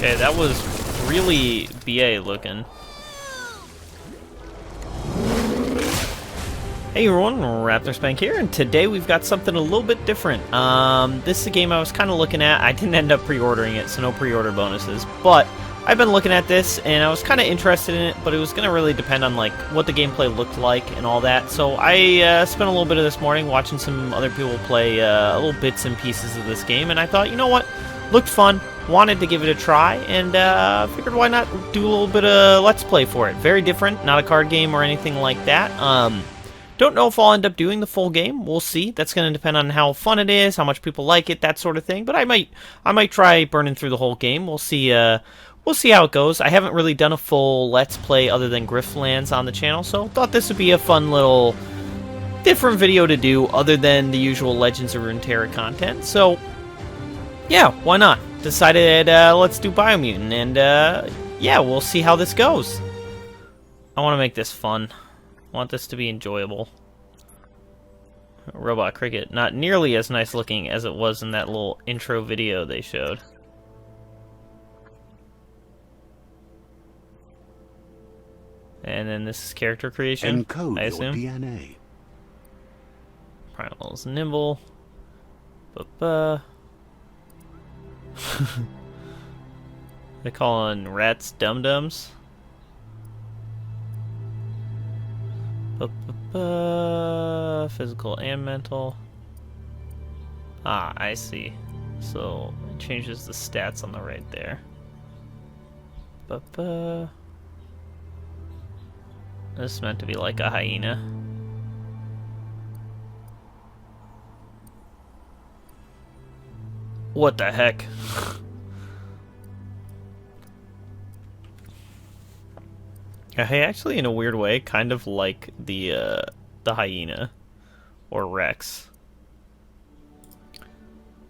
Okay, that was really BA looking. Hey everyone, Raptorspank here, and today we've got something a little bit different. This is a game I was kind of looking at. I didn't end up pre-ordering it, so no pre-order bonuses. But I've been looking at this, and I was kind of interested in it, but it was going to really depend on like what the gameplay looked like and all that. So I spent a little bit of this morning watching some other people play little bits and pieces of this game, and I thought, you know what, looked fun, wanted to give it a try, and figured why not do a little bit of Let's Play for it. Very different, not a card game or anything like that. Don't know if I'll end up doing the full game. We'll see. That's going to depend on how fun it is, how much people like it, that sort of thing. But I might try burning through the whole game. We'll see how it goes. I haven't really done a full Let's Play other than Griftlands on the channel, so thought this would be a fun little different video to do other than the usual Legends of Runeterra content. So yeah, why not? Decided let's do Biomutant, and yeah, we'll see how this goes. I want to make this fun. I want this to be enjoyable. Robot Cricket, not nearly as nice looking as it was in that little intro video they showed. And then this is character creation, Encode I assume. your DNA. Primal's nimble. Ba-ba. They calling rats dum-dums. Physical and mental. Ah, I see. So it changes the stats on the right there. This is meant to be like a hyena. What the heck? Hey, actually, in a weird way, kind of like the hyena or Rex.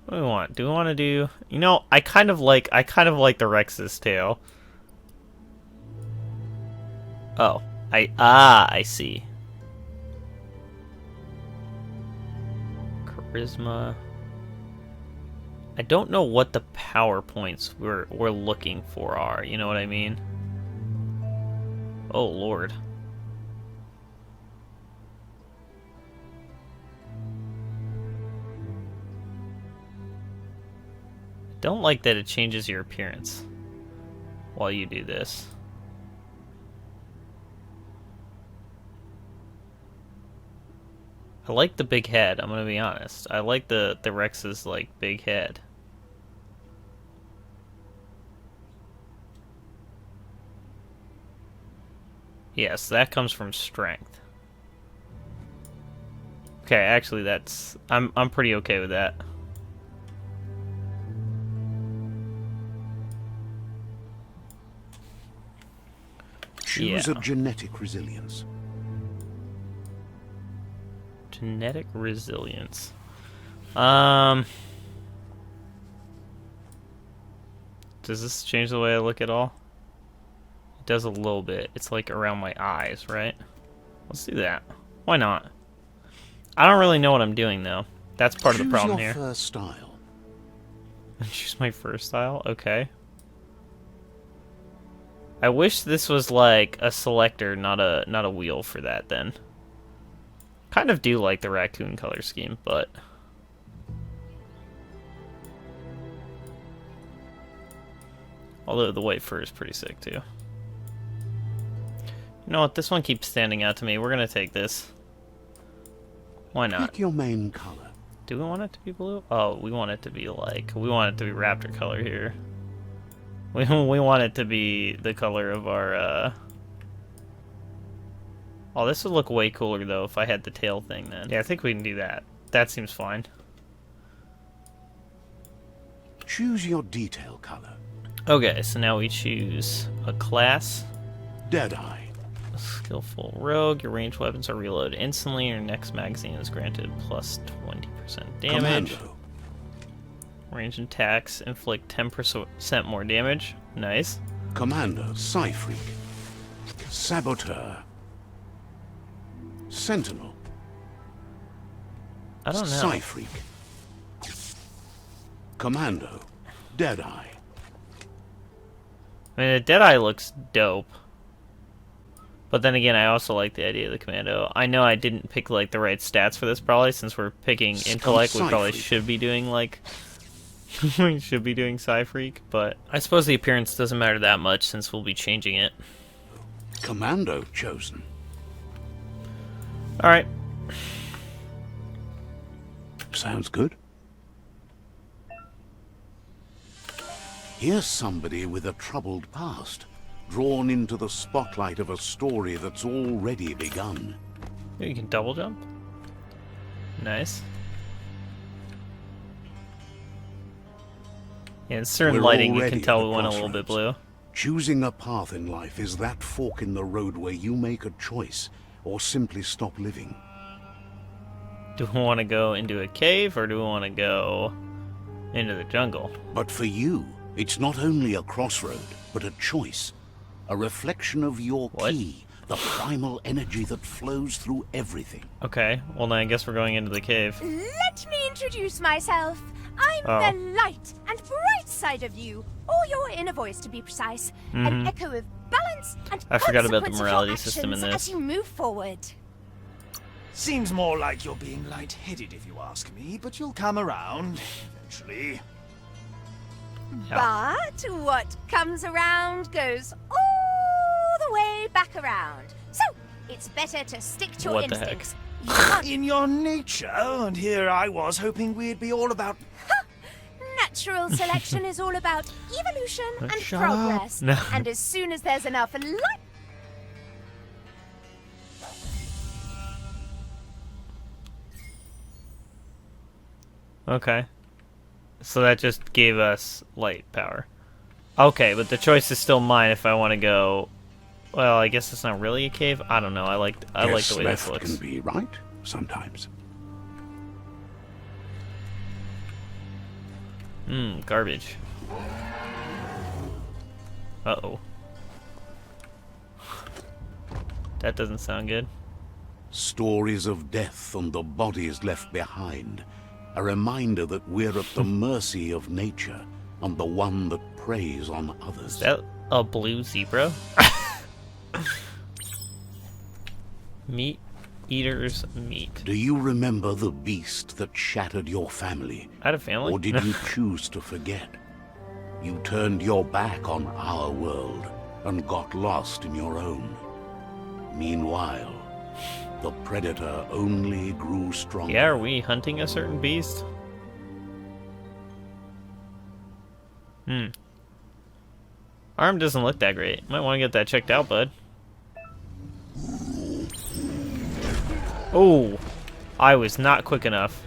What do we want? Do we want to do? You know, I kind of like the Rex's tail. Oh, I see. Charisma. I don't know what the power points we're looking for are. You know what I mean? Oh, Lord. Don't like that it changes your appearance while you do this. I like the big head, I'm gonna be honest. I like the Rex's, like, big head. Yes, that comes from strength. Okay, actually that's I'm pretty okay with that. Choose a genetic resilience. Genetic resilience. Does this change the way I look at all? It does a little bit. It's like around my eyes, right? Let's do that. Why not? I don't really know what I'm doing though. That's part of the problem here. Choose your first style. Choose my first style? Okay. I wish this was like a selector, not a wheel for that then. Kind of do like the raccoon color scheme, but although the white fur is pretty sick too. You know what? This one keeps standing out to me. We're gonna take this. Why not? Pick your main color. Do we want it to be blue? Oh, we want it to be like we want it to be raptor color here. We want it to be the color of our. Oh, this would look way cooler though if I had the tail thing then. Yeah, I think we can do that. That seems fine. Choose your detail color. Okay, so now we choose a class. Deadeye. Skillful rogue. Your ranged weapons are reloaded instantly. Your next magazine is granted plus 20% damage. Commando. Range attacks inflict 10% more damage. Nice. Commando. Psyfreak. Saboteur. Sentinel. I don't know. Psyfreak. Commando. Deadeye. I mean, the Deadeye looks dope. But then again, I also like the idea of the commando. I know I didn't pick like the right stats for this probably, since we're picking intellect. We probably should be doing like we should be doing Psy-Freak, but I suppose the appearance doesn't matter that much since we'll be changing it. Commando chosen. All right. Sounds good. Here's somebody with a troubled past, drawn into the spotlight of a story that's already begun. You can double jump. Nice. Yeah, in certain lighting, you can tell we went a little bit blue. Choosing a path in life is that fork in the road where you make a choice, or simply stop living. Do we want to go into a cave, or do we want to go into the jungle? But for you, it's not only a crossroad, but a choice. A reflection of your key, the primal energy that flows through everything. Okay, well then I guess we're going into the cave. Let me introduce myself. I'm the light and bright side of you, or your inner voice to be precise. An echo of balance and I forgot about the consequence of morality your system in actions this. as you move forward. Seems more like you're being light-headed if you ask me, but you'll come around eventually. Yeah. But what comes around goes all the way back around. So, it's better to stick to your What the heck? instincts. You can't- In your nature, and here I was hoping we'd be all about... Natural selection is all about evolution and Shut progress. up. No. And as soon as there's enough light... Okay. So that just gave us light power. Okay, but the choice is still mine if I want to go... Well, I guess it's not really a cave. I don't know. I like the way this left looks. can be right, sometimes. Garbage. Uh-oh. That doesn't sound good. Stories of death and the bodies left behind. A reminder that we're at the mercy of nature and the one that preys on others. Is that a blue zebra? Meat eater's meat. Do you remember the beast that shattered your family? I had a family? Or did you choose to forget? You turned your back on our world and got lost in your own. Meanwhile, the predator only grew stronger. Yeah, are we hunting a certain beast? Arm doesn't look that great. Might want to get that checked out, bud. Oh, I was not quick enough.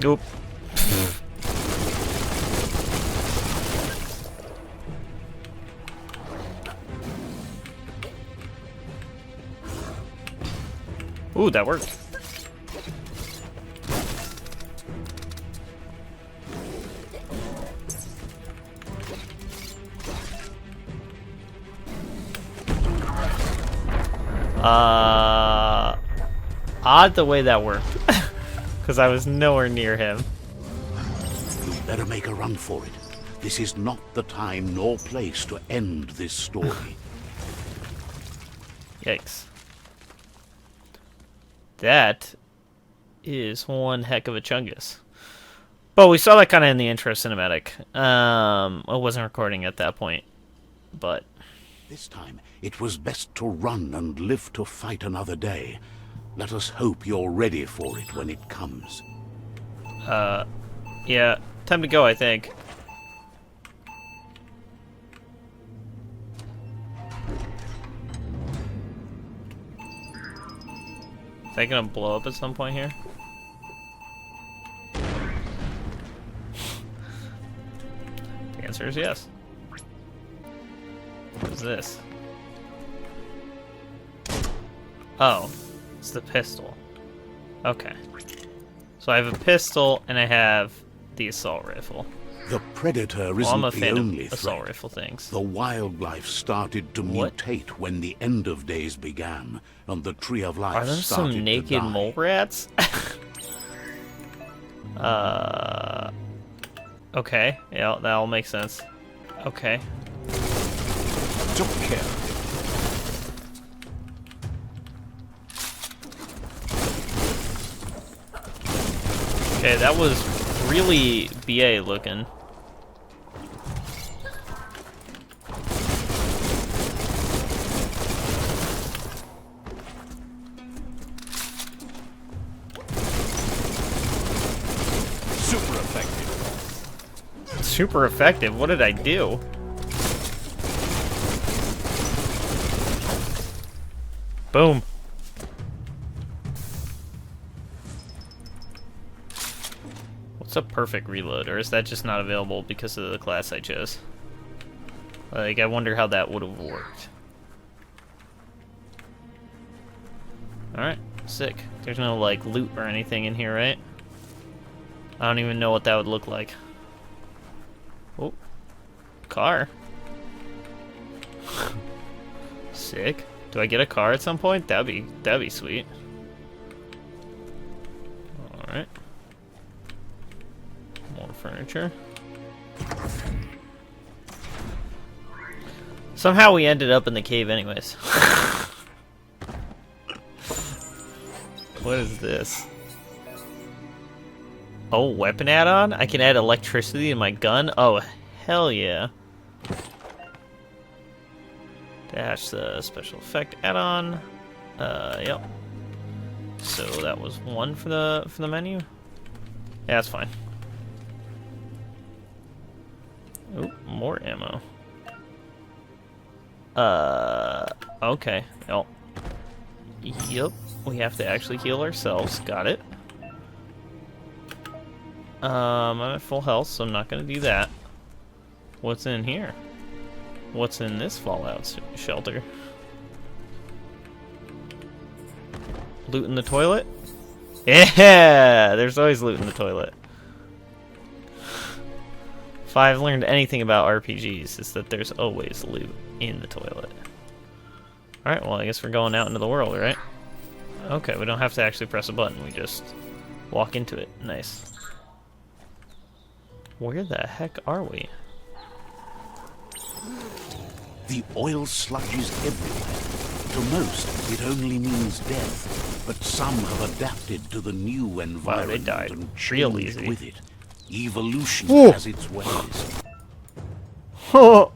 Nope. Ooh, that worked. Odd the way that worked. Because I was nowhere near him. You better make a run for it. This is not the time nor place to end this story. Yikes. That is one heck of a chungus. But we saw that kind of in the intro cinematic. I wasn't recording at that point. But This time, it was best to run and live to fight another day. Let us hope you're ready for it when it comes. yeah, time to go, I think. Is that gonna blow up at some point here? The answer is yes. What is this? Oh, it's the pistol. Okay. So I have a pistol and I have the assault rifle. The predator Well, I'm isn't a the fan only of assault threat. rifle things. The wildlife started to What? mutate when the end of days began, and the tree of life Are there started some to naked die. mole rats? Okay. Yeah, that all makes sense. Okay. Took care. Okay, that was really BA looking. Super effective. Super effective. What did I do? Boom. What's a perfect reload? Or is that just not available because of the class I chose? Like, I wonder how that would have worked. Alright, sick. There's no, like, loot or anything in here, right? I don't even know what that would look like. Oh. Car. Sick. Do I get a car at some point? That'd be sweet. Alright. More furniture. Somehow we ended up in the cave anyways. What is this? Oh, weapon add-on? I can add electricity to my gun? Oh, hell yeah. Dash the special effect add-on. Yep. So that was one for the menu? Yeah, that's fine. Oh, more ammo. Okay. Oh. Yep. We have to actually heal ourselves. Got it. I'm at full health, so I'm not gonna do that. What's in here? What's in this fallout shelter? Loot in the toilet? Yeah! There's always loot in the toilet. If I've learned anything about RPGs, it's that there's always loot in the toilet. Alright, well I guess we're going out into the world, right? Okay, we don't have to actually press a button, we just walk into it. Nice. Where the heck are we? The oil sludges everywhere. To most, it only means death, but some have adapted to the new environment died and real changed easy. with it. Evolution Whoa. has its ways. Oh!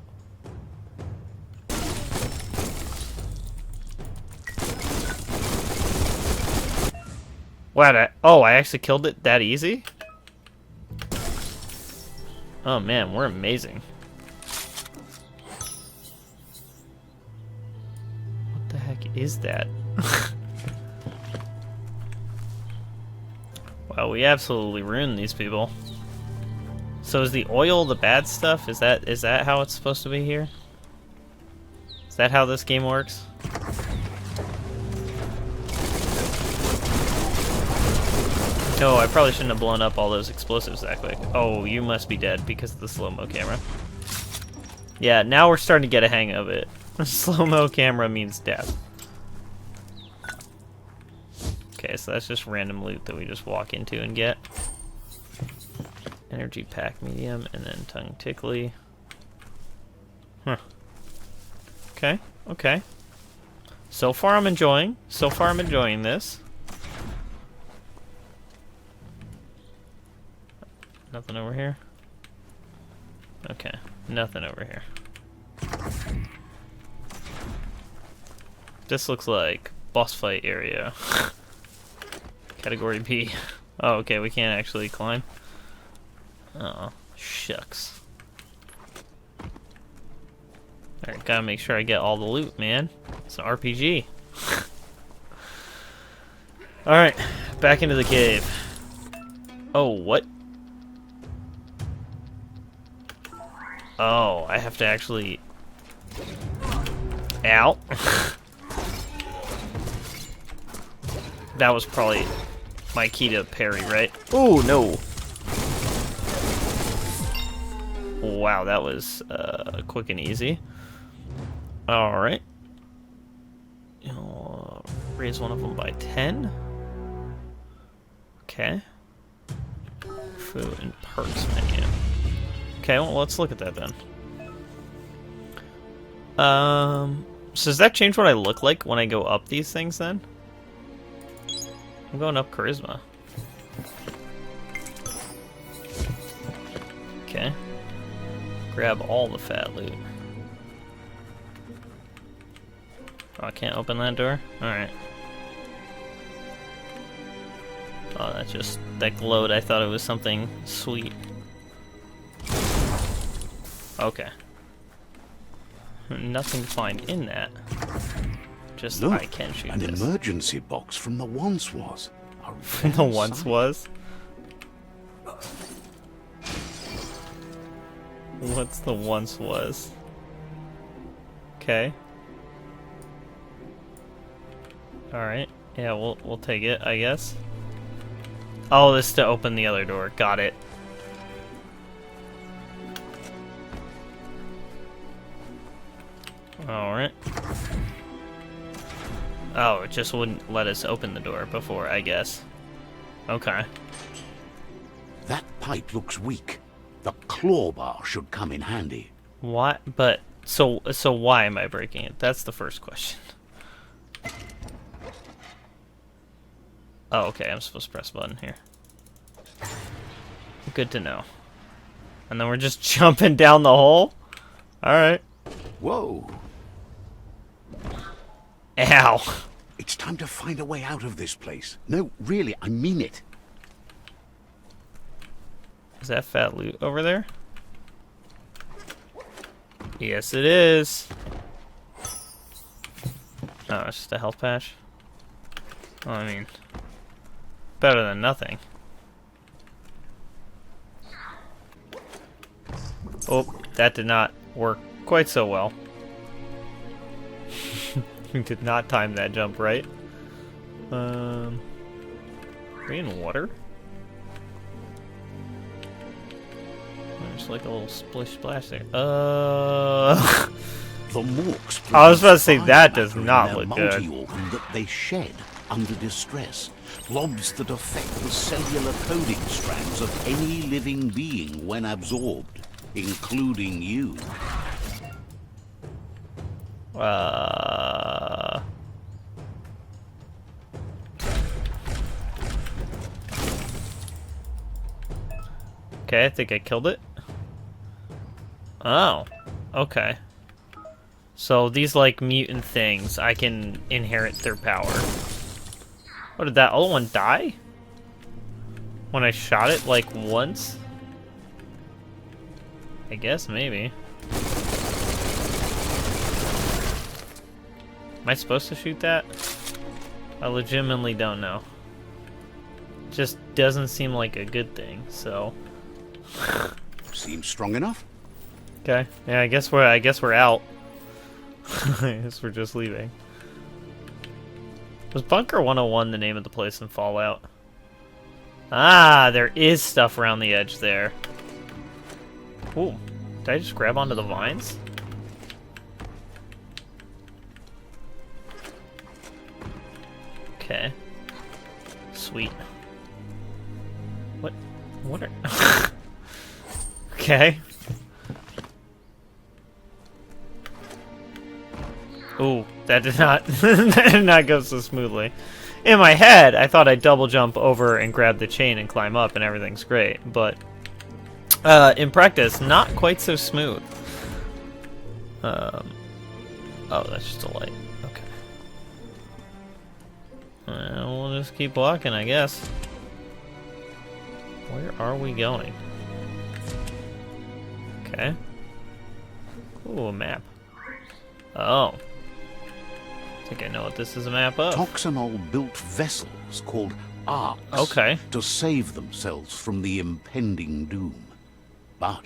Wow, I actually killed it that easy? Oh man, we're amazing. What the heck is that? Wow, we absolutely ruined these people. So is the oil the bad stuff? Is that how it's supposed to be here? Is that how this game works? No, I probably shouldn't have blown up all those explosives that quick. Oh, you must be dead because of the slow-mo camera. Yeah, now we're starting to get a hang of it. Slow-mo camera means death. Okay, so that's just random loot that we just walk into and get. Energy pack medium, and then tongue tickly. Huh. Okay, okay. So far I'm enjoying this. Nothing over here? Okay, nothing over here. This looks like boss fight area. Category B. Oh, okay, we can't actually climb. Oh, shucks. Alright, gotta make sure I get all the loot, man. It's an RPG. Alright, back into the cave. Oh, what? Oh, I have to actually... Ow. That was probably my key to parry, right? Oh, no. wow, that was quick and easy. Alright. Raise one of them by 10. Okay. Food and perks menu. Okay, well, let's look at that then. So does that change what I look like when I go up these things then? I'm going up charisma. Okay. Grab all the fat loot. Oh, I can't open that door? Alright. Oh, that glowed. I thought it was something sweet. Okay. Nothing to find in that. Just Look, I can shoot an this. emergency box from the once was. From the once was? What's the once was? Okay. Alright. Yeah, we'll take it, I guess. Oh, this is to open the other door. Got it. Alright. Oh, it just wouldn't let us open the door before, I guess. Okay. That pipe looks weak. The claw bar should come in handy. What? But, so why am I breaking it? That's the first question. Oh, okay, I'm supposed to press a button here. Good to know. And then we're just jumping down the hole? Alright. Whoa. Ow. It's time to find a way out of this place. No, really, I mean it. Is that fat loot over there? Yes, it is. Oh, it's just a health patch. Well, I mean, better than nothing. Oh, that did not work quite so well. We did not time that jump right. Are we in water? There's like a little splish splash there. The morks. I was about to say, produce that does matter in not their look good. multi-organ that they shed under distress. Blobs that affect the cellular coding strands of any living being when absorbed, including you. Okay, I think I killed it. Oh, okay. So these like mutant things, I can inherit their power. What did that other one die? When I shot it like once? I guess maybe. Am I supposed to shoot that? I legitimately don't know. Just doesn't seem like a good thing, so. Seems strong enough. Okay. Yeah, I guess we're out. I guess we're just leaving. Was Bunker 101 the name of the place in Fallout? Ah, there is stuff around the edge there. Ooh. Did I just grab onto the vines? Okay. Sweet. What are... Okay. Ooh, that did not that did not go so smoothly. In my head, I thought I'd double jump over and grab the chain and climb up and everything's great, but in practice, not quite so smooth. Oh, that's just a light. Okay. We'll just keep walking, I guess. Where are we going? Okay. Ooh, a map. Oh. I think I know what this is a map of. Toxanol built vessels called arcs Okay. to save themselves from the impending doom. But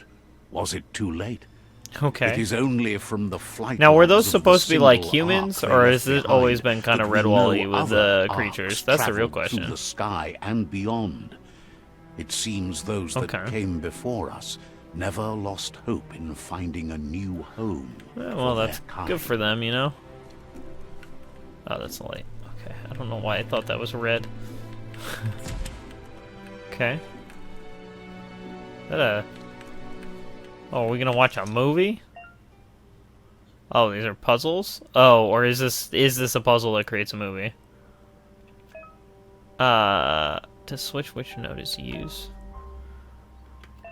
was it too late? It Okay. is only from the flight. Now, were those logs of the supposed to be like single humans, arc or they has left it always behind been kind of that we Redwall-y know with other creatures? arcs That's the real traveled through question. the sky and beyond. It seems those that Okay. came before us never lost hope in finding a new home. Well, for that's their kind. good for them, you know? Oh, that's light. Okay, I don't know why I thought that was red. Okay. Oh, are we gonna watch a movie? Oh, these are puzzles? Oh, or is this a puzzle that creates a movie? To switch which node is used.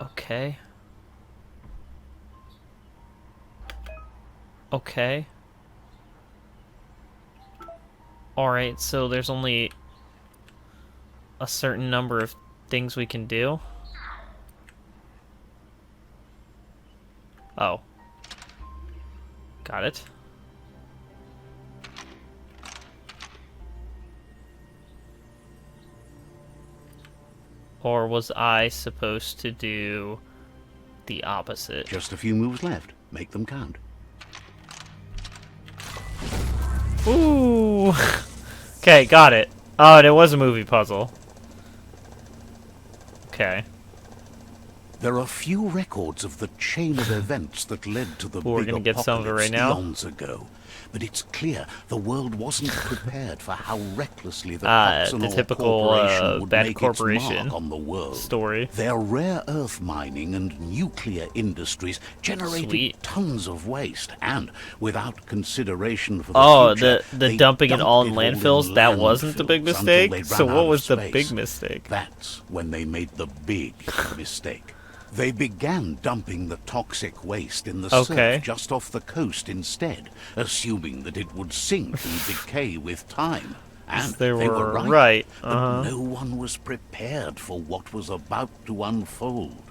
Okay. Okay. Alright, so there's only a certain number of things we can do. Oh. Got it. Or was I supposed to do the opposite? Just a few moves left. Make them count. Ooh! Okay, got it. Oh, and it was a movie puzzle. Okay. There are few records of the chain of events that led to the We're big gonna get some of it apocalypse right now. eons ago. But it's clear the world wasn't prepared for how recklessly the The Proxenol typical, corporation would bad make corporation its mark on the world. Story. Their rare earth mining and nuclear industries generated Sweet. tons of waste, and without consideration for the Oh, future, the they dumping it dumped all in in landfills? That wasn't the big landfills until they mistake? So ran what out was of the space. big mistake? That's when they made the big mistake. They began dumping the toxic waste in the Okay. surf just off the coast instead, assuming that it would sink and decay with time. And They they were were right. right, But no one was prepared for what was about to unfold.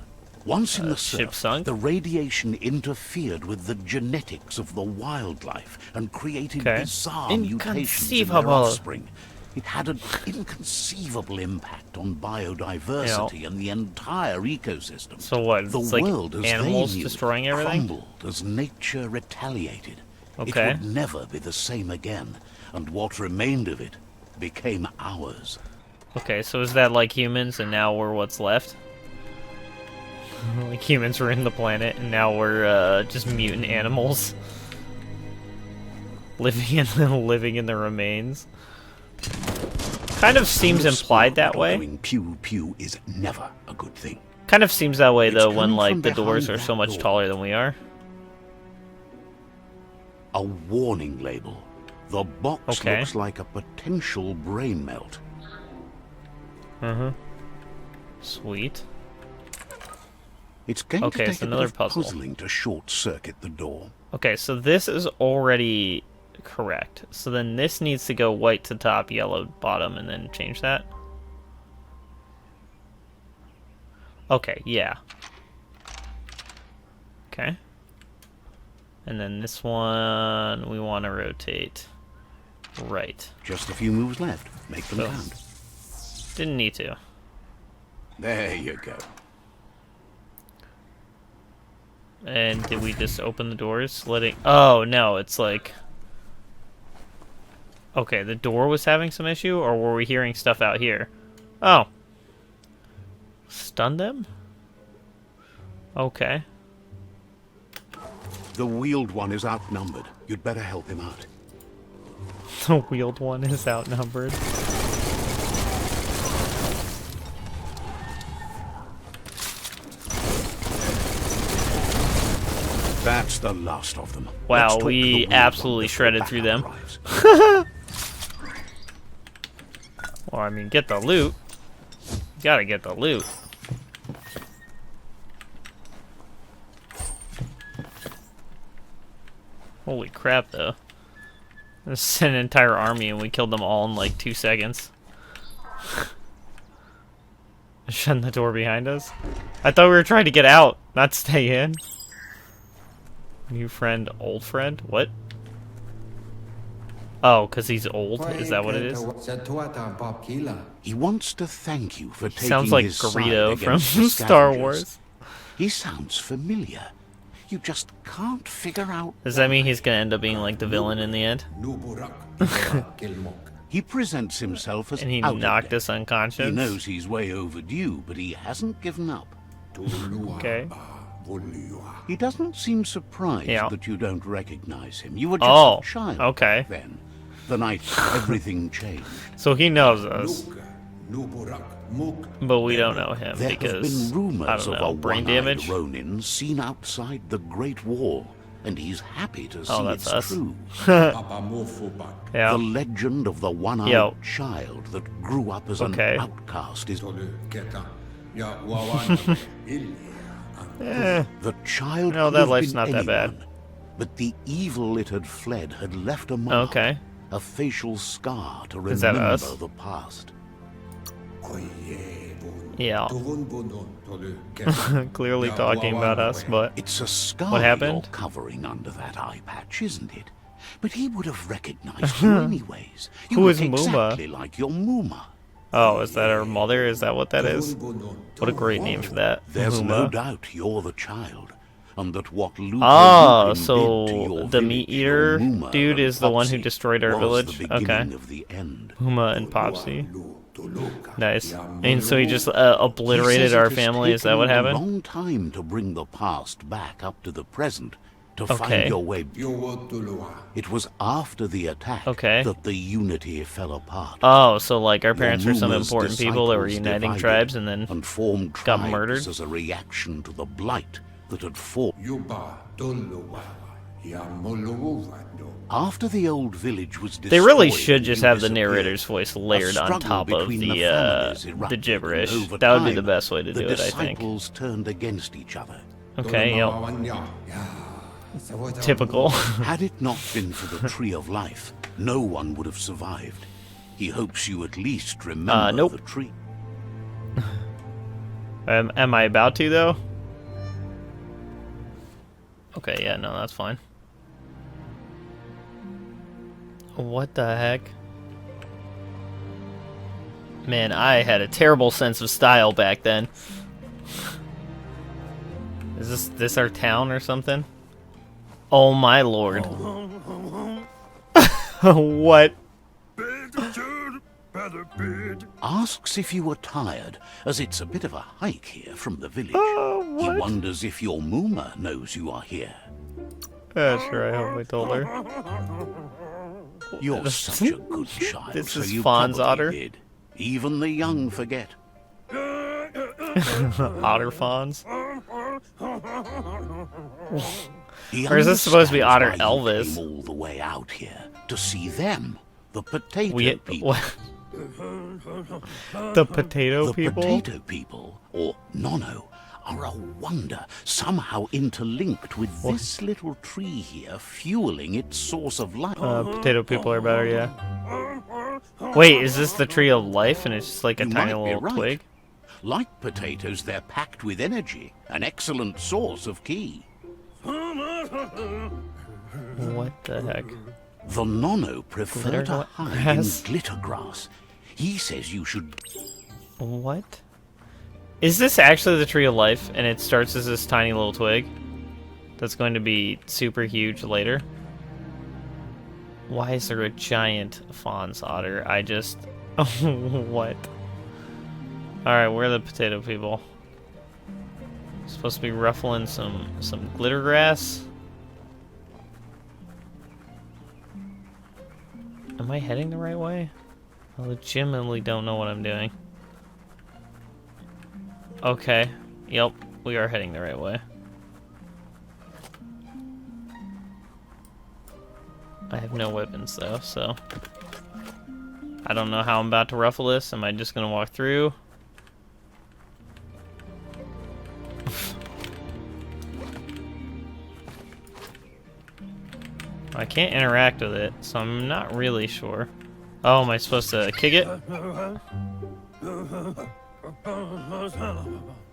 Once in the ship surf, sunk? the radiation interfered with the genetics of the wildlife and created Okay. bizarre mutations in their Inconceivable. offspring. It had an inconceivable impact on biodiversity and the entire ecosystem. So what, The it's like world as animals they knew it destroying everything? crumbled as nature retaliated. Okay. It would never be the same again, and what remained of it became ours. Okay, so is that like humans and now we're what's left? Like humans were in the planet and now we're just mutant animals. Living in the remains. Kind of seems implied that way. Going pew pew is never a good thing. Kind of seems that way It's though when coming like from the doors behind are so that much door. taller than we are. A warning label. The box Okay. looks like a potential brain melt. Sweet. It's going Okay, to it's take a bit another of puzzle. puzzling to short-circuit the door. Okay, so this is already correct. So then this needs to go white to top, yellow bottom, and then change that. Okay, yeah. Okay. And then this one, we want to rotate right. Just a few moves left. Make them So- count. Didn't need to. There you go. And did we just open the doors? Oh, no, it's like... Okay, the door was having some issue, or were we hearing stuff out here? Oh. Stun them? Okay. The wheeled one is outnumbered. You'd better help him out. The wheeled one is outnumbered. That's the last of them. Wow, Let's talk to the we wheeled one absolutely before shredded through backup them. arrives. Well, I mean, get the loot. You gotta get the loot. Holy crap, though. This is an entire army and we killed them all in like 2 seconds. Shutting the door behind us? I thought we were trying to get out, not stay in. New friend, old friend? What? Oh, because he's old? Is that what it is? He wants to thank you for taking Sounds like his side Greedo from against the Star scavengers. Wars. He sounds familiar. You just can't figure out. Does that mean he's gonna end up being like the villain in the end? He presents himself as And he out of knocked debt. us unconscious? He knows he's way overdue, but he hasn't given up. Okay. He doesn't seem surprised Yeah. that you don't recognize him. You were just Oh, a child okay. then. The night everything changed. So he knows us, but we don't know him There have because, been rumors I don't of know, a brain one-eyed damage? Ronin seen outside the Great Wall, and he's happy to see Oh, that's it's us. true. Yeah. The legend of the one-eyed Yo. child that grew up as Okay. an outcast is Eh, the child. No, could that have life's been not that bad. anyone, but the evil it had fled had left a mark, okay. a facial scar to Is that remember us? the past. Yeah. Clearly talking about us, but It's a scar What happened? you're covering under that eye patch, isn't it? But he would have recognized you anyways. You Who look is Muma? exactly like your Muma. oh, is that our mother? Is that what that is? What a great name for that. There's no Huma. doubt you're the child, and that what Lupo Oh, Lupin did to so your the village, meat your eater Muma dude and is the one who Popsy destroyed our was village? the Okay. beginning of the end. Huma and Popsy. Nice. And so he just He obliterated says our it has family? Is that what taken happened? A long time to bring the past back up to the present, to Okay. find your way. It was after the attack Okay. that the unity fell apart. Oh, so like our Your parents were some Muma's important people that were disciples uniting divided tribes and then and formed got tribes murdered? as a reaction to the blight that had fought. After the old village was destroyed, they really should and just you have the disappeared, narrator's voice layered a on struggle top of between the families erupted, the gibberish. and over That would be the time, best way to the do it, I think. disciples turned against each other. Okay, yep. Typical. Had it not been for the Tree of Life, no one would have survived. He hopes you at least remember Nope. the tree. Am I about to, though? Okay, yeah, no, that's fine. What the heck? Man, I had a terrible sense of style back then. Is this our town or something? Oh my lord. What? Asks if you were tired, as it's a bit of a hike here from the village. Oh, He what? wonders if your Muma knows you are here. Sure, I hope I told her. You're such a good child, This so is you Fawn's probably otter? did. Even the young forget. Otter fawns? He Or is this supposed to be Otter understands why you Elvis? came all the way out here to see them, the potato people. What? The potato The people? potato people, or Nono, are a wonder, somehow interlinked with this little tree here, fueling its source of life. Potato people are better, yeah. Wait, is this the tree of life and it's just like a You tiny might be little right. twig? Like potatoes, they're packed with energy, an excellent source of ki. What the heck? The Nono prefer Glitter to hide grass? in glitter grass. He says you should. What? Is this actually the tree of life and it starts as this tiny little twig that's going to be super huge later? Why is there a giant fawn's otter? I just... What? Alright, we're the potato people. Supposed to be ruffling some glitter grass. Am I heading the right way? I legitimately don't know what I'm doing. Okay. Yep, we are heading the right way. I have no weapons though, so I don't know how I'm about to ruffle this. Am I just gonna walk through? I can't interact with it, so I'm not really sure. Oh, am I supposed to kick it?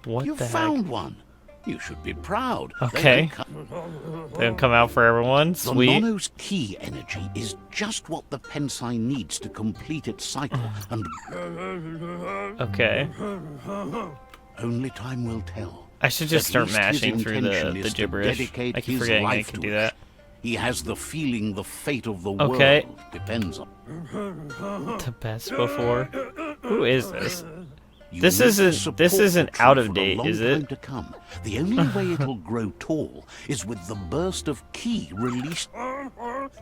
What You the heck? found one. You should be proud. Okay. They don't come out for everyone. The Sweet. Nono's key energy is just what the Pensai needs to complete its cycle, and Okay. only time will tell. I should just At start least his mashing through intention the is to gibberish. dedicate I keep his forgetting I life can to do it. that. He has the feeling the fate of the Okay. world depends on. The best before. Who is this? This need to isn't support isn't the tree out of for a date, long is time it? to come. The only way it'll grow tall is with the burst of ki released.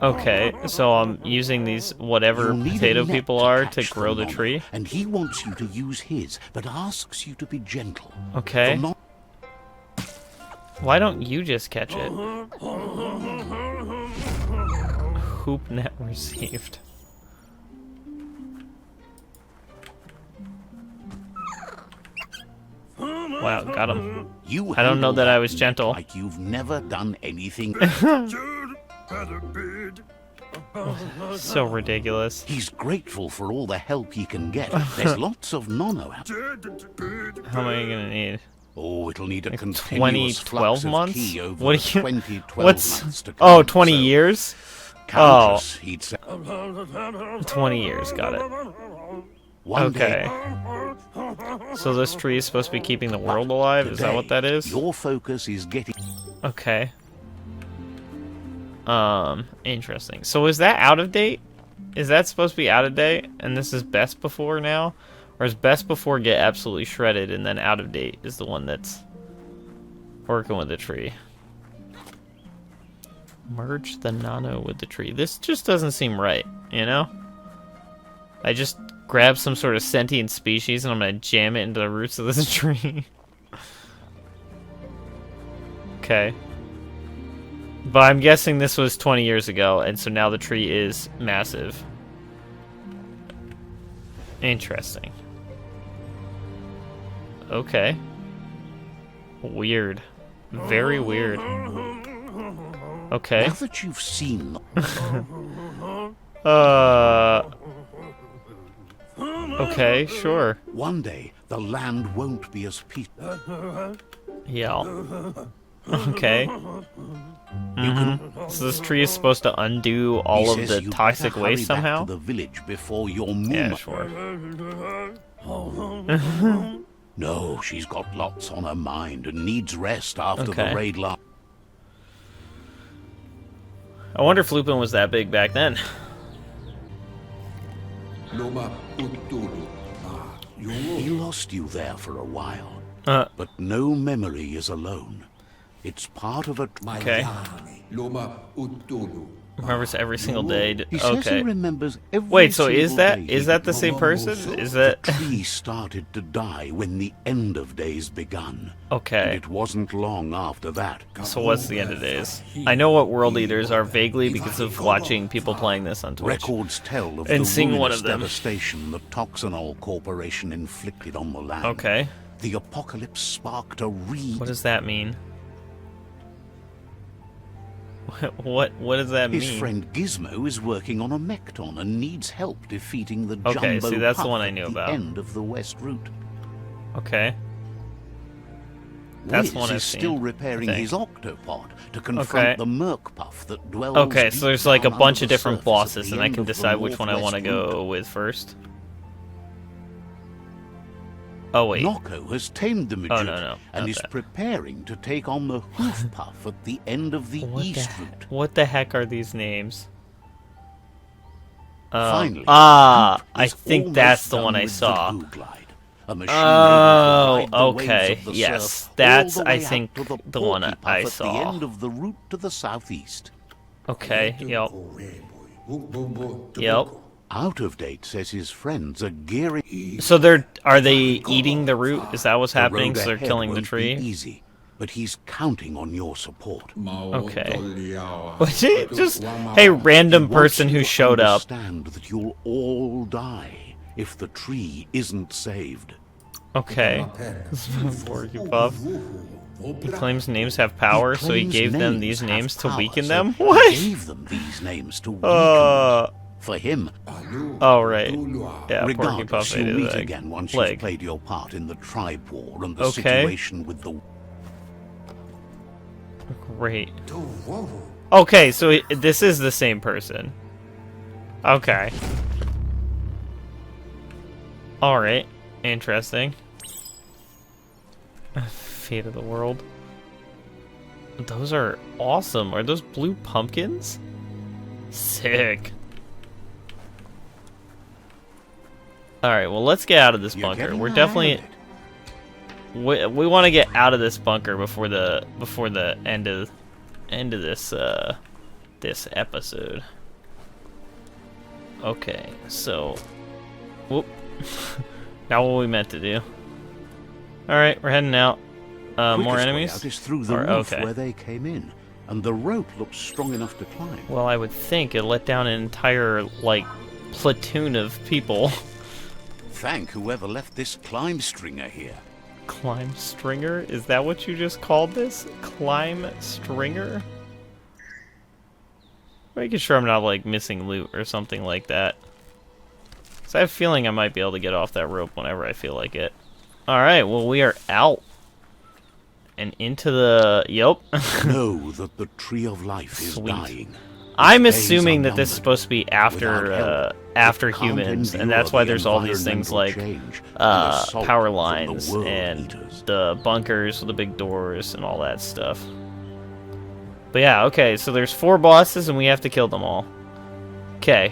Okay, so I'm using these whatever You'll need a potato net people to are to catch grow the Nonna, tree. and he wants you to use his, but asks you to be gentle. Okay. The non- Why don't you just catch it? Hoop net received. Wow, got him. You I don't know handle that I was net gentle. Like you've never done anything. So ridiculous. He's grateful for all the help he can get. There's lots of nono out. How am I gonna need? Oh, it'll need a Like continuous 12 flux of months? ki over What the do you- 2012 What's... months to come. Oh, 20 So, years? Countless, he'd say. 20 years, got it. One Okay. day, So this tree is supposed to be keeping the world alive? Is that what that today, is? Your focus is getting. Okay. Interesting. So is that out of date? Is that supposed to be out of date? And this is best before now? Or is best before get absolutely shredded and then out of date is the one that's working with the tree? Merge the nano with the tree. This just doesn't seem right, you know? I just grab some sort of sentient species and I'm gonna jam it into the roots of this tree. Okay. But I'm guessing this was 20 years ago, and so now the tree is massive. Interesting. Okay. Weird. Very weird. Okay. Now that you've seen Okay, sure. one day, the land won't be as peaceful. Yeah. Okay. So this tree is supposed to undo all of the toxic waste somehow? To the village before your Yeah, mum. sure. No, she's got lots on her mind and needs rest after Okay. the raid last. I wonder if Lupin was that big back then. He lost you there for a while, Uh, but no memory is alone. It's part of a. okay. Remembers every single day. He says he Okay. remembers every Wait, so is single that day is he that the was same person? Is that The tree started to die when the end of days begun. And okay? it wasn't long after that. So what's the end of days? I know what World Eaters are vaguely because of watching people playing this on Twitch. Records tell of And the seeing one ruinous of them. devastation the Toxinol Corporation inflicted on the land. Okay. The apocalypse sparked a What does that mean? What does that His mean? friend Gizmo is working on a Mekton and needs help defeating the Okay, Jumbo see, that's the Puff one I at knew the about. end of the West Route. Okay. That's Wiz the one I've is seen, still I repairing think. his octopod to confront Okay. the Merc Puff that dwells Okay, so deep there's like a down bunch under of the different surface at bosses, the and I end can of the decide which one I want to Northwest go Route. with first. Oh wait. Nocco has tamed the Majute no, and not is that. preparing to take on the Hoof Puff at the end of the East Route. What the heck are these names? Finally, I Hoop is think almost that's the done one I with saw. the Glide, a machine Oh, able to ride the waves okay, of the yes, surf that's, all the I way out think, to the one Porky Puff I at saw. the end of the route to the southeast. Okay, yep. Yep. Out of date says his friends are gearing. So are they eating the root? Is that what's The happening? road So they're ahead killing the won't be tree? easy, but he's counting on your support. Okay. Just, hey, random person who showed up. Understand that you'll all die if the tree isn't saved. Okay. Porky Puff. He claims names have power, so he claims gave them names these have names to power, weaken so them? he What? gave them these names to weaken them. For him, Oh, right. Yeah, Porky regardless, Puff you'll ate meet his again once leg. you've played your part in the tribe war and the Okay. situation with the. Great. Okay, so this is the same person. Okay. Alright. Interesting. Fate of the world. Those are awesome. Are those blue pumpkins? Sick. Alright, well, let's get out of this You're bunker. getting We're the definitely... hang of it. We want to get out of this bunker before the end of this this episode. Okay, so whoop. Not what we meant to do. All right, we're heading out. More Quickest way enemies? out is through the Or- roof okay. where they came in, and the rope looks strong enough to climb. Well, I would think it let down an entire like platoon of people. Thank whoever left this climb stringer here. Climb stringer? Is that what you just called this? Climb stringer? Making sure I'm not like missing loot or something like that. So I have a feeling I might be able to get off that rope whenever I feel like it. Alright, well we are out. And into the... Yep. Know that the tree of life is Sweet. dying. I'm Days assuming that this is unnumbered. supposed to be after Without help, after it can't humans, and endure that's why the there's all these things like environmental change and assault power from the lines world and eaters. the bunkers with the big doors and all that stuff. But yeah, okay, so there's 4 bosses and we have to kill them all. Okay.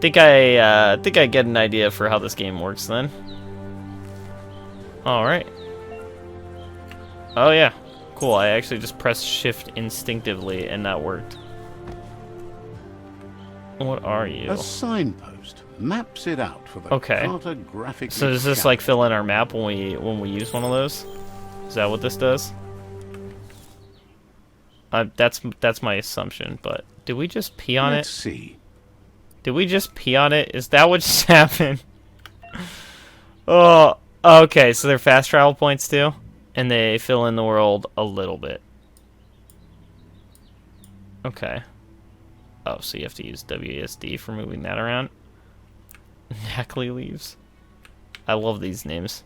Think I get an idea for how this game works then. All right. Oh yeah. Cool, I actually just pressed shift instinctively and that worked. What are you? A signpost maps it out for the Okay. cartographic. So does this like fill in our map when we use one of those? Is that what this does? That's my assumption, but did we just pee on Let's it? see. Did we just pee on it? Is that what just happened? Oh, okay, so they're fast travel points too? And they fill in the world a little bit. Okay. Oh, so you have to use WASD for moving that around? Knackley leaves. I love these names.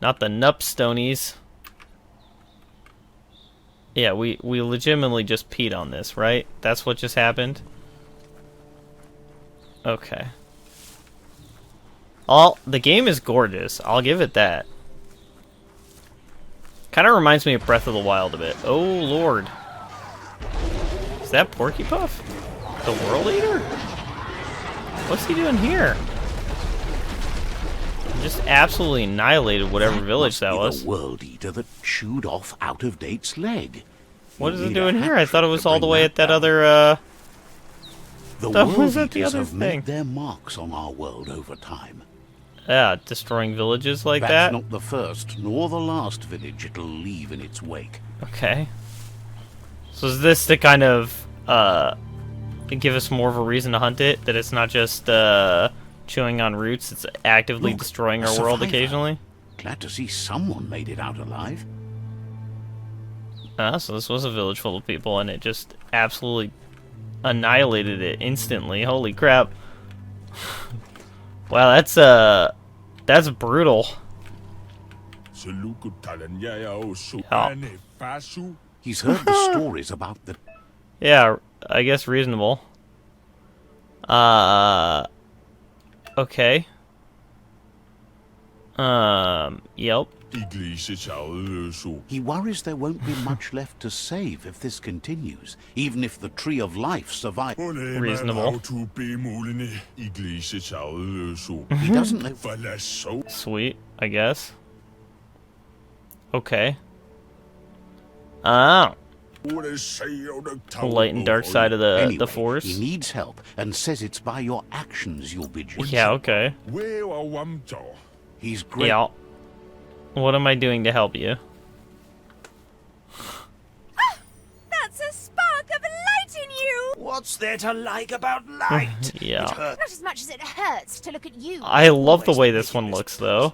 Not the Nupstonies. Yeah, we legitimately just peed on this, right? That's what just happened? Okay. The game is gorgeous. I'll give it that. Kind of reminds me of Breath of the Wild a bit. Oh, Lord. Is that Porky Puff? The World Eater? What's he doing here? He just absolutely annihilated whatever village that was. The world eater that chewed off Out-of-Date's leg. What is You'll it need a doing here? I thought it hat was to all the bring way that at that down. other, The that world was at the eaters other have thing. made their marks on our world over time. Yeah, destroying villages like That's that? not the first nor the last village it'll leave in its wake. Okay. So is this to kind of, give us more of a reason to hunt it? That it's not just, chewing on roots, it's actively Look, destroying a our world survivor. occasionally? Glad to see someone made it out alive. So this was a village full of people, and it just absolutely annihilated it instantly. Holy crap. Wow, that's brutal. Yeah. He's heard the stories about the Yeah, I guess reasonable. Okay. Yep. He worries there won't be much left to save if this continues, even if the Tree of Life survives. Reasonable. He doesn't know. Sweet, I guess. Okay. Oh. The light and dark side of the Anyway, force. he needs help and says it's by your actions you'll be judged. Yeah, okay. He's great. Yeah. What am I doing to help you? That's a spark of light in you! What's there to like about light? Yeah. It hurts. Not as much as it hurts to look at you. I love the Always way this making one this looks, though.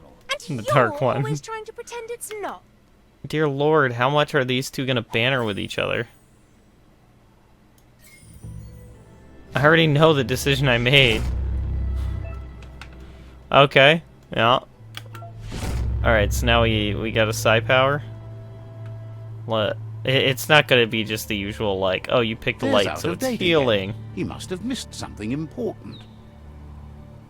And the you're dark one. always trying to pretend it's not. Dear Lord, how much are these two gonna banter with each other? I already know the decision I made. Okay, yeah. Alright, so now we got a psi power. It's not gonna be just the usual, like, oh, you picked the There's light, so it's Out-of-Date healing. again. He must have missed something important.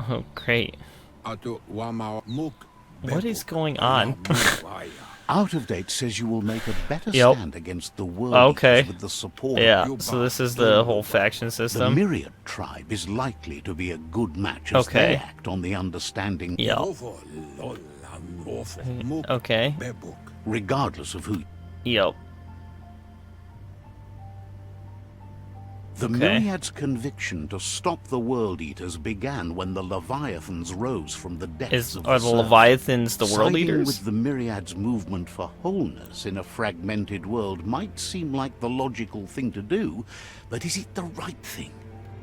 Oh, great. What is going on? Out of Date says you will make a better Yep. stand against the world Okay. Eaters with the support Yeah, of your so this is the whole faction The system. Myriad tribe is likely to be a good match as Okay. they act on the understanding Yep. Okay. regardless of who. Yep. The Okay. Myriad's conviction to stop the World Eaters began when the Leviathans rose from the depths of Are the the surf. Leviathans the World Siding Eaters? with the Myriad's movement for wholeness in a fragmented world might seem like the logical thing to do, but is it the right thing?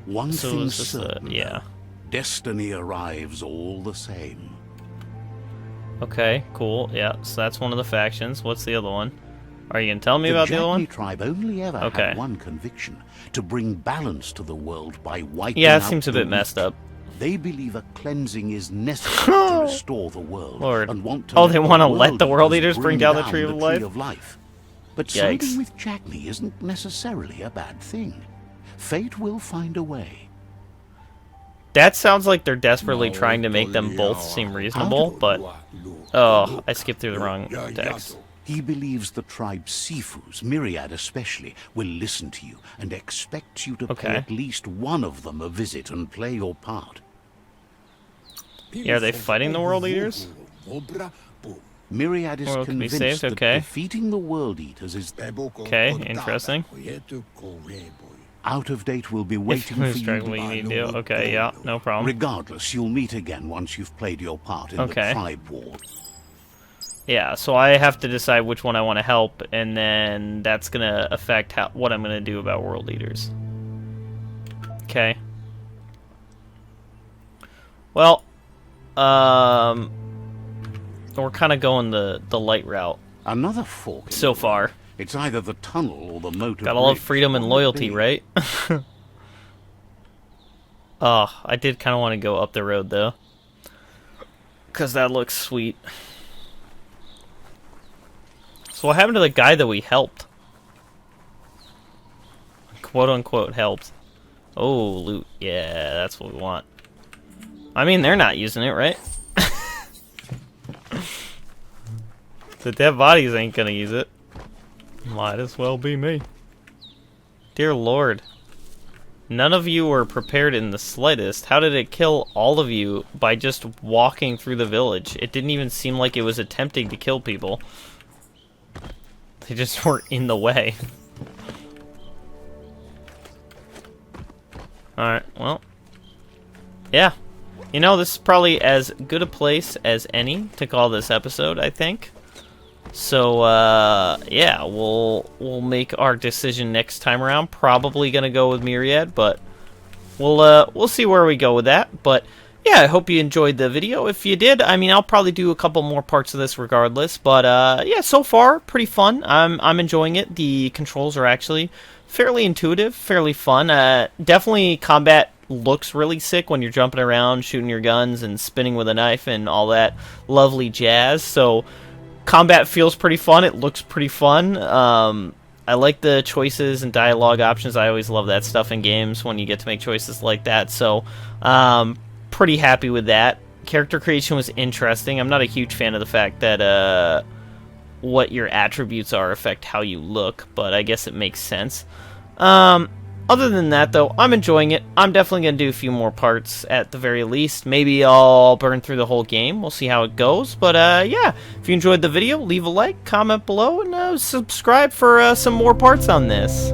One So thing's is this certain, yeah. though. Destiny arrives all the same. Okay, cool. Yeah, so that's one of the factions. What's the other one? Are you gonna tell me about the other one? tribe only ever Okay. had one conviction: to bring balance to the world by wiping Yeah, out it seems a the bit messed weak. up. They believe a cleansing is necessary to restore the world. Lord. And want to Oh, let they the wanna let the World Eaters bring down the down Tree of Life? But Yikes. siding with Jackney isn't necessarily a bad thing. Fate will find a way. That sounds like they're desperately trying to make them both seem reasonable, but... Oh, I skipped through the wrong text. He believes the tribe Sifus, Myriad especially, will listen to you and expects you to pay Okay. at least one of them a visit and play your part. Yeah, are they fighting the World Eaters? Myriad is World can be convinced saved, that okay. defeating the World Eaters is Okay, interesting. Out of Date will be If waiting you for lose you. track of what you need to do. Okay, yeah, no problem. Regardless, you'll meet again once you've played your part in Okay. the tribe war. Yeah, so I have to decide which one I want to help, and then that's gonna affect what I'm gonna do about World Eaters. Okay. Well, we're kind of going the light route Another fork. in so the far. road. It's either the tunnel or the motor. Gotta love bridge. freedom and What would it loyalty, be? right? Oh, I did kind of want to go up the road, though. Because that looks sweet. So what happened to the guy that we helped? Quote-unquote helped. Oh, loot. Yeah, that's what we want. I mean, they're not using it, right? The dead bodies ain't gonna use it. Might as well be me. Dear Lord. None of you were prepared in the slightest. How did it kill all of you by just walking through the village? It didn't even seem like it was attempting to kill people. They just were in the way. Alright, well. Yeah. You know, this is probably as good a place as any to call this episode, I think. So, yeah, we'll make our decision next time around. Probably gonna go with Myriad, but we'll see where we go with that. But yeah, I hope you enjoyed the video. If you did, I mean, I'll probably do a couple more parts of this regardless. But yeah, so far pretty fun. I'm enjoying it. The controls are actually fairly intuitive, fairly fun. Definitely combat looks really sick when you're jumping around, shooting your guns, and spinning with a knife and all that lovely jazz. So combat feels pretty fun. It looks pretty fun. I like the choices and dialogue options. I always love that stuff in games when you get to make choices like that. So, pretty happy with that. Character creation was interesting. I'm not a huge fan of the fact that what your attributes are affect how you look, but I guess it makes sense. Other than that, though, I'm enjoying it. I'm definitely going to do a few more parts at the very least. Maybe I'll burn through the whole game. We'll see how it goes. But, yeah, if you enjoyed the video, leave a like, comment below, and subscribe for some more parts on this.